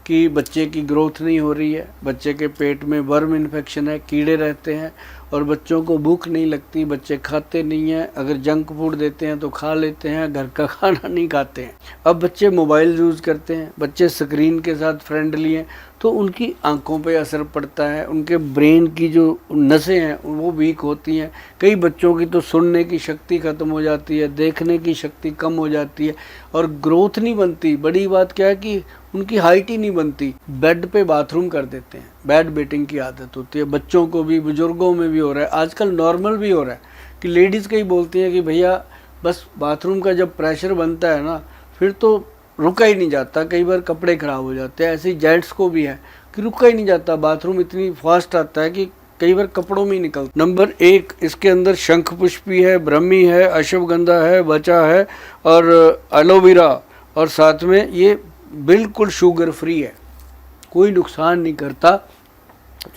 कि बच्चे की ग्रोथ नहीं हो रही है, बच्चे के पेट में वर्म इन्फेक्शन है, कीड़े रहते हैं और बच्चों को भूख नहीं लगती, बच्चे खाते नहीं हैं। अगर जंक फूड देते हैं तो खा लेते हैं, घर का खाना नहीं खाते हैं। अब बच्चे मोबाइल यूज़ करते हैं, बच्चे स्क्रीन के साथ फ्रेंडली हैं, तो उनकी आंखों पे असर पड़ता है, उनके ब्रेन की जो नसें हैं वो वीक होती हैं। कई बच्चों की तो सुनने की शक्ति ख़त्म हो जाती है, देखने की शक्ति कम हो जाती है और ग्रोथ नहीं बनती। बड़ी बात क्या है कि उनकी हाइट ही नहीं बनती। बेड पे बाथरूम कर देते हैं, बेड बेटिंग की आदत होती है। बच्चों को भी, बुजुर्गों में भी हो रहा है, आजकल नॉर्मल भी हो रहा है कि लेडीज़ कई बोलती हैं कि भैया बस बाथरूम का जब प्रेशर बनता है ना फिर तो रुका ही नहीं जाता, कई बार कपड़े ख़राब हो जाते हैं। ऐसे ही जेंट्स को भी है कि रुका ही नहीं जाता, बाथरूम इतनी फास्ट आता है कि कई बार कपड़ों में ही निकलता। नंबर 1, इसके अंदर शंख पुष्पी है, ब्रह्मी है, अश्वगंधा है, बचा है और एलोवेरा, और साथ में ये बिल्कुल शुगर फ्री है, कोई नुकसान नहीं करता।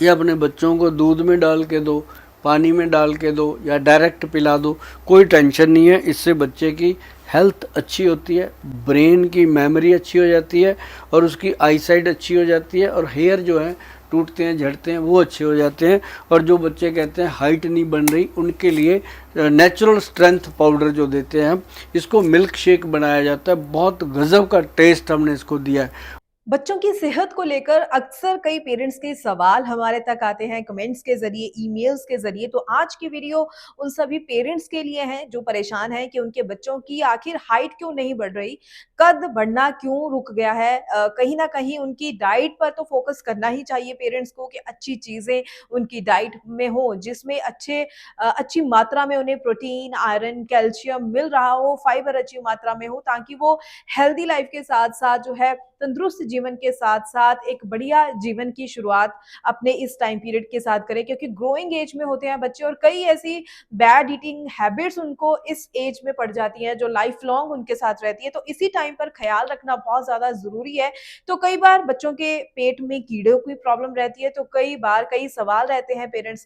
ये अपने बच्चों को दूध में डाल के दो, पानी में डाल के दो या डायरेक्ट पिला दो, कोई टेंशन नहीं है। इससे बच्चे की हेल्थ अच्छी होती है, ब्रेन की मेमोरी अच्छी हो जाती है और उसकी आईसाइट अच्छी हो जाती है और हेयर जो है टूटते हैं, झड़ते हैं, वो अच्छे हो जाते हैं। और जो बच्चे कहते हैं हाइट नहीं बन रही, उनके लिए नेचुरल स्ट्रेंथ पाउडर जो देते हैं हम, इसको मिल्क शेक बनाया जाता है। बहुत गजब का टेस्ट हमने इसको दिया है। बच्चों की सेहत को लेकर अक्सर कई पेरेंट्स के सवाल हमारे तक आते हैं कमेंट्स के जरिए, ईमेल्स के जरिए। तो आज की वीडियो उन सभी पेरेंट्स के लिए है जो परेशान हैं कि उनके बच्चों की आखिर हाइट क्यों नहीं बढ़ रही, कद बढ़ना क्यों रुक गया है। कहीं ना कहीं उनकी डाइट पर तो फोकस करना ही चाहिए पेरेंट्स को कि अच्छी चीजें उनकी डाइट में हो, जिसमें अच्छी मात्रा में उन्हें प्रोटीन, आयरन, कैल्शियम मिल रहा हो, फाइबर अच्छी मात्रा में हो, ताकि वो हेल्दी लाइफ के साथ साथ जो है तंदुरुस्त जीवन के साथ साथ एक बढ़िया जीवन की शुरुआत अपने इस टाइम पीरियड के साथ करें। क्योंकि ग्रोइंग एज में होते हैं बच्चे और कई ऐसी बैड ईटिंग हैबिट्स उनको इस एज में पड़ जाती हैं जो लाइफ लॉन्ग उनके साथ रहती है। तो इसी टाइम पर ख्याल रखना बहुत ज्यादा जरूरी है। तो कई बार बच्चों के पेट में कीड़ों की प्रॉब्लम रहती है, तो कई बार कई सवाल रहते हैं पेरेंट्स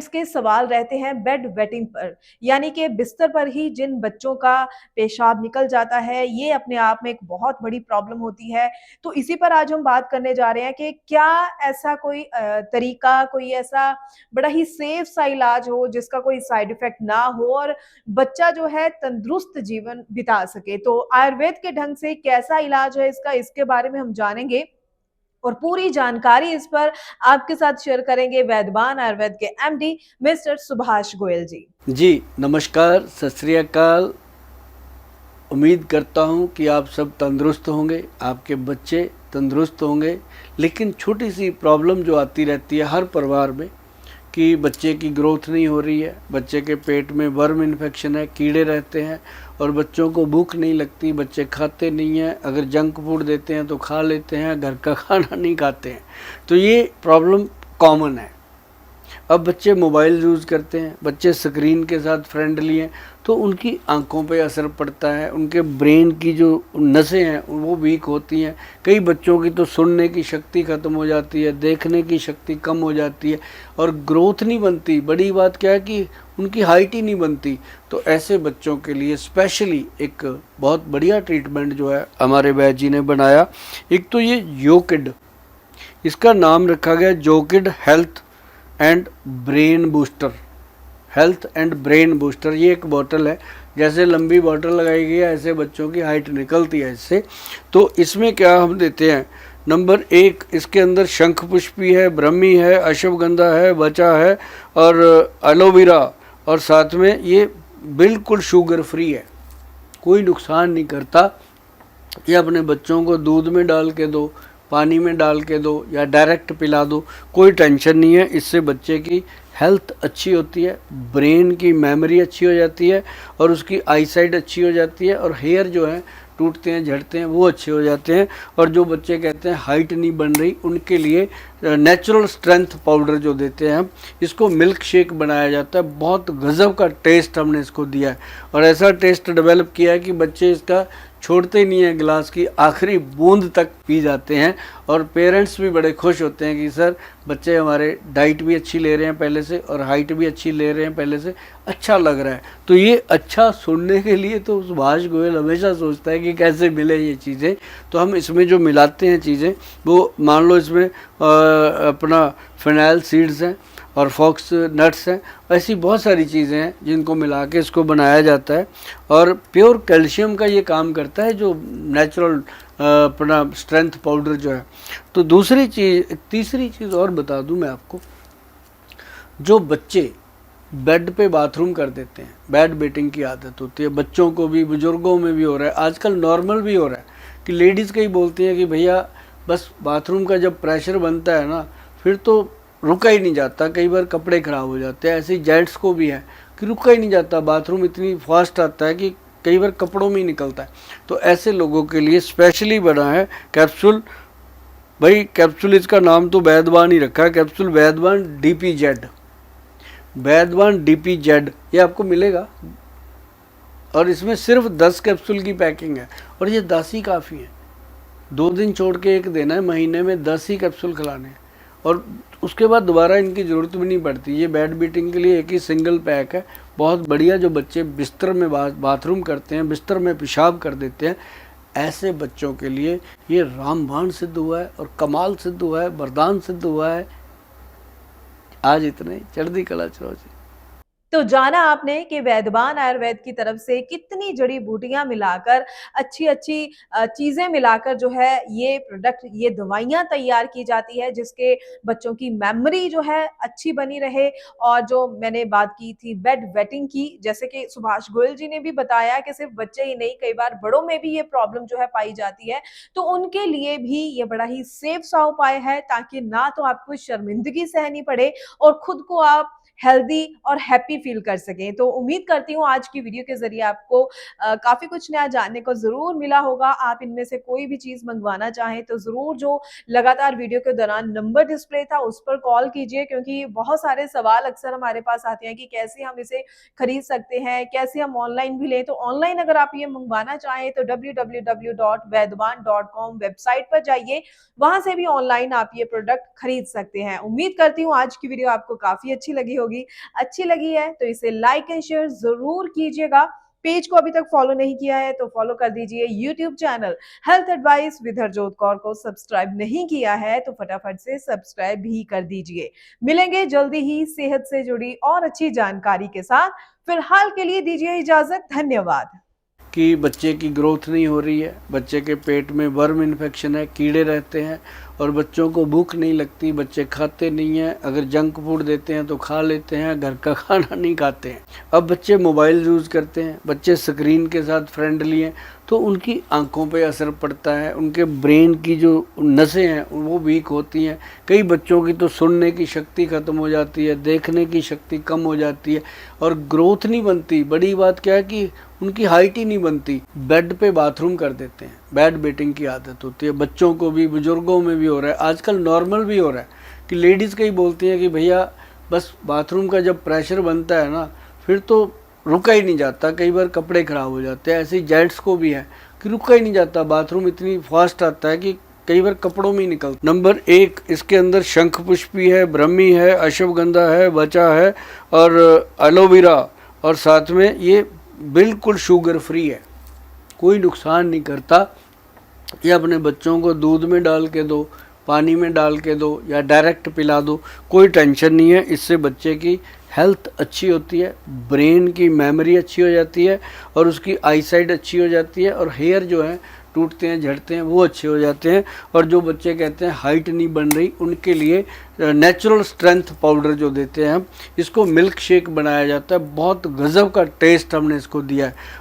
के सवाल रहते हैं बेड वेटिंग पर, यानी कि बिस्तर पर ही जिन बच्चों का पेशाब निकल जाता है, ये अपने आप में एक बहुत बड़ी प्रॉब्लम होती है। तो इसी पर आज हम बात करने जा रहे हैं कि क्या ऐसा कोई तरीका, कोई ऐसा बड़ा ही सेफ सा इलाज हो जिसका कोई साइड इफेक्ट ना हो और बच्चा जो है तंदुरुस्त जीवन बिता सके। तो आयुर्वेद के ढंग से कैसा इलाज है इसका, इसके बारे में हम जानेंगे और पूरी जानकारी इस पर आपके साथ शेयर करेंगे वैद्यमान आयुर्वेद के एमडी मिस्टर सुभाष गोयल जी। जी नमस्कार, सत श्री अकाल। उम्मीद करता हूँ कि आप सब तंदुरुस्त होंगे, आपके बच्चे तंदुरुस्त होंगे। लेकिन छोटी सी प्रॉब्लम जो आती रहती है हर परिवार में कि बच्चे की ग्रोथ नहीं हो रही है, बच्चे के पेट में वर्म इन्फेक्शन है, कीड़े रहते हैं और बच्चों को भूख नहीं लगती, बच्चे खाते नहीं हैं। अगर जंक फूड देते हैं तो खा लेते हैं, घर का खाना नहीं खाते हैं। तो ये प्रॉब्लम कॉमन है। अब बच्चे मोबाइल यूज़ करते हैं, बच्चे स्क्रीन के साथ फ्रेंडली हैं, तो उनकी आंखों पे असर पड़ता है, उनके ब्रेन की जो नसें हैं वो वीक होती हैं। कई बच्चों की तो सुनने की शक्ति ख़त्म हो जाती है, देखने की शक्ति कम हो जाती है और ग्रोथ नहीं बनती। बड़ी बात क्या है कि उनकी हाइट ही नहीं बनती। तो ऐसे बच्चों के लिए स्पेशली एक बहुत बढ़िया ट्रीटमेंट जो है हमारे वैद्य जी ने बनाया। एक तो ये योकिड, इसका नाम रखा गया जोकिड health and brain booster. Health and brain booster, ये एक बॉटल है, जैसे लंबी बॉटल लगाई गई है ऐसे बच्चों की हाइट निकलती है इससे। तो इसमें क्या हम देते हैं, नंबर 1, इसके अंदर शंख पुष्पी है, ब्रह्मी है, अश्वगंधा है, बचा है और एलोवेरा, और साथ में ये बिल्कुल शुगर फ्री है, कोई नुकसान नहीं करता। ये अपने बच्चों को दूध में डाल के दो, पानी में डाल के दो या डायरेक्ट पिला दो, कोई टेंशन नहीं है। इससे बच्चे की हेल्थ अच्छी होती है, ब्रेन की मेमोरी अच्छी हो जाती है और उसकी आईसाइट अच्छी हो जाती है और हेयर जो है टूटते हैं, झड़ते हैं, वो अच्छे हो जाते हैं। और जो बच्चे कहते हैं हाइट नहीं बन रही, उनके लिए नेचुरल स्ट्रेंथ पाउडर जो देते हैं हम, इसको मिल्क शेक बनाया जाता है। बहुत गजब का टेस्ट हमने इसको दिया है और ऐसा टेस्ट डेवलप किया है कि बच्चे इसका छोड़ते ही नहीं है, गिलास की आखिरी बूंद तक पी जाते हैं। और पेरेंट्स भी बड़े खुश होते हैं कि सर बच्चे हमारे डाइट भी अच्छी ले रहे हैं पहले से और हाइट भी अच्छी ले रहे हैं पहले से, अच्छा लग रहा है। तो ये अच्छा सुनने के लिए तो सुभाष गोयल हमेशा सोचता है कि कैसे मिले ये चीज़ें। तो हम इसमें जो मिलाते हैं चीज़ें, वो मान लो इसमें अपना फिनाइल सीड्स हैं और फॉक्स नट्स हैं, ऐसी बहुत सारी चीज़ें हैं जिनको मिला के इसको बनाया जाता है। और प्योर कैल्शियम का ये काम करता है, जो नेचुरल अपना स्ट्रेंथ पाउडर जो है। तो दूसरी चीज़, तीसरी चीज़ और बता दूं मैं आपको, जो बच्चे बेड पे बाथरूम कर देते हैं, बेड बेटिंग की आदत होती है, बच्चों को भी बुजुर्गों में भी हो रहा है, आजकल नॉर्मल भी हो रहा है कि लेडीज़ कई बोलती हैं कि भैया बस बाथरूम का जब प्रेशर बनता है ना फिर तो रुका ही नहीं जाता, कई बार कपड़े ख़राब हो जाते हैं। ऐसे जेंट्स को भी है कि रुका ही नहीं जाता, बाथरूम इतनी फास्ट आता है कि कई बार कपड़ों में ही निकलता है। तो ऐसे लोगों के लिए स्पेशली बना है कैप्सूल। भाई कैप्सूल, इसका नाम तो वैदवान ही रखा है, कैप्सूल वैदवान DPZ, वैदवान DPZ, ये आपको मिलेगा। और इसमें सिर्फ 10 कैप्सूल की पैकिंग है और ये 10 ही काफ़ी है। 2 दिन छोड़ के एक देना है, महीने में 10 ही कैप्सूल खिलाने हैं और उसके बाद दोबारा इनकी ज़रूरत भी नहीं पड़ती। ये बेड बीटिंग के लिए एक ही सिंगल पैक है, बहुत बढ़िया। जो बच्चे बिस्तर में बाथरूम करते हैं, बिस्तर में पेशाब कर देते हैं, ऐसे बच्चों के लिए ये रामबाण सिद्ध हुआ है और कमाल सिद्ध हुआ है, वरदान सिद्ध हुआ है। आज इतने, चढ़ती कला चौजी। तो जाना आपने कि वैदवान आयुर्वेद की तरफ से कितनी जड़ी बूटियां मिलाकर अच्छी-अच्छी चीजें मिलाकर जो है ये प्रोडक्ट, ये दवाइयां तैयार की जाती है, जिसके बच्चों की मेमोरी जो है अच्छी बनी रहे। और जो मैंने बात की थी बेड वेटिंग की, जैसे कि सुभाष गोयल जी ने भी बताया कि सिर्फ बच्चे ही नहीं, कई बार बड़ों में भी ये प्रॉब्लम जो है पाई जाती है, तो उनके लिए भी ये बड़ा ही सेफ सा उपाय है, ताकि ना तो आपको शर्मिंदगी सहनी पड़े और खुद को आप हेल्दी और हैप्पी फील कर सकें। तो उम्मीद करती हूँ आज की वीडियो के ज़रिए आपको काफ़ी कुछ नया जानने को ज़रूर मिला होगा। आप इनमें से कोई भी चीज़ मंगवाना चाहें तो ज़रूर जो लगातार वीडियो के दौरान नंबर डिस्प्ले था उस पर कॉल कीजिए, क्योंकि बहुत सारे सवाल अक्सर हमारे पास आते हैं कि कैसे हम इसे खरीद सकते हैं, कैसे हम ऑनलाइन भी लें। तो ऑनलाइन अगर आप ये मंगवाना चाहें तो www.vaidwan.com वेबसाइट पर जाइए, वहाँ से भी ऑनलाइन आप ये प्रोडक्ट खरीद सकते हैं। उम्मीद करती हूँ आज की वीडियो आपको काफ़ी अच्छी लगी होगी। अच्छी लगी है तो इसे लाइक एंड शेयर ज़रूर कीजिएगा। पेज को अभी तक फॉलो नहीं किया है तो फॉलो कर दीजिए। YouTube channel health advice with Harjot Kaur को सब्सक्राइब नहीं किया है तो फटाफट से सब्सक्राइब भी कर दीजिए। मिलेंगे जल्दी ही सेहत से जुड़ी और अच्छी जानकारी के साथ। फिलहाल के लिए दीजिए इजाजत। धन्यवाद। कि बच्चे की ग्रोथ नहीं हो रही है, बच्चे के पेट में वर्म इन्फेक्शन है, कीड़े रहते हैं और बच्चों को भूख नहीं लगती, बच्चे खाते नहीं हैं। अगर जंक फूड देते हैं तो खा लेते हैं, घर का खाना नहीं खाते हैं। अब बच्चे मोबाइल यूज़ करते हैं, बच्चे स्क्रीन के साथ फ्रेंडली हैं, तो उनकी आंखों पे असर पड़ता है, उनके ब्रेन की जो नसें हैं वो वीक होती हैं। कई बच्चों की तो सुनने की शक्ति ख़त्म हो जाती है, देखने की शक्ति कम हो जाती है और ग्रोथ नहीं बनती। बड़ी बात क्या है कि उनकी हाइट ही नहीं बनती। बेड पे बाथरूम कर देते हैं, बेड बेटिंग की आदत होती है, बच्चों को भी बुजुर्गों में भी हो रहा है, आजकल नॉर्मल भी हो रहा है कि लेडीज़ कई बोलती हैं कि भैया बस बाथरूम का जब प्रेशर बनता है ना फिर तो रुका ही नहीं जाता, कई बार कपड़े ख़राब हो जाते हैं। ऐसे जेंट्स को भी है कि रुका ही नहीं जाता, बाथरूम इतनी फास्ट आता है कि कई बार कपड़ों में ही निकलता। नंबर 1, इसके अंदर शंख पुष्पी है, ब्रह्मी है, अश्वगंधा है, बचा है और एलोवेरा, और साथ में ये बिल्कुल शुगर फ्री है, कोई नुकसान नहीं करता। ये अपने बच्चों को दूध में डाल के दो, पानी में डाल के दो या डायरेक्ट पिला दो, कोई टेंशन नहीं है। इससे बच्चे की हेल्थ अच्छी होती है, ब्रेन की मेमोरी अच्छी हो जाती है और उसकी आईसाइट अच्छी हो जाती है और हेयर जो है टूटते हैं, झड़ते हैं, वो अच्छे हो जाते हैं। और जो बच्चे कहते हैं हाइट नहीं बन रही, उनके लिए नेचुरल स्ट्रेंथ पाउडर जो देते हैं हम, इसको मिल्क शेक बनाया जाता है। बहुत गज़ब का टेस्ट हमने इसको दिया है।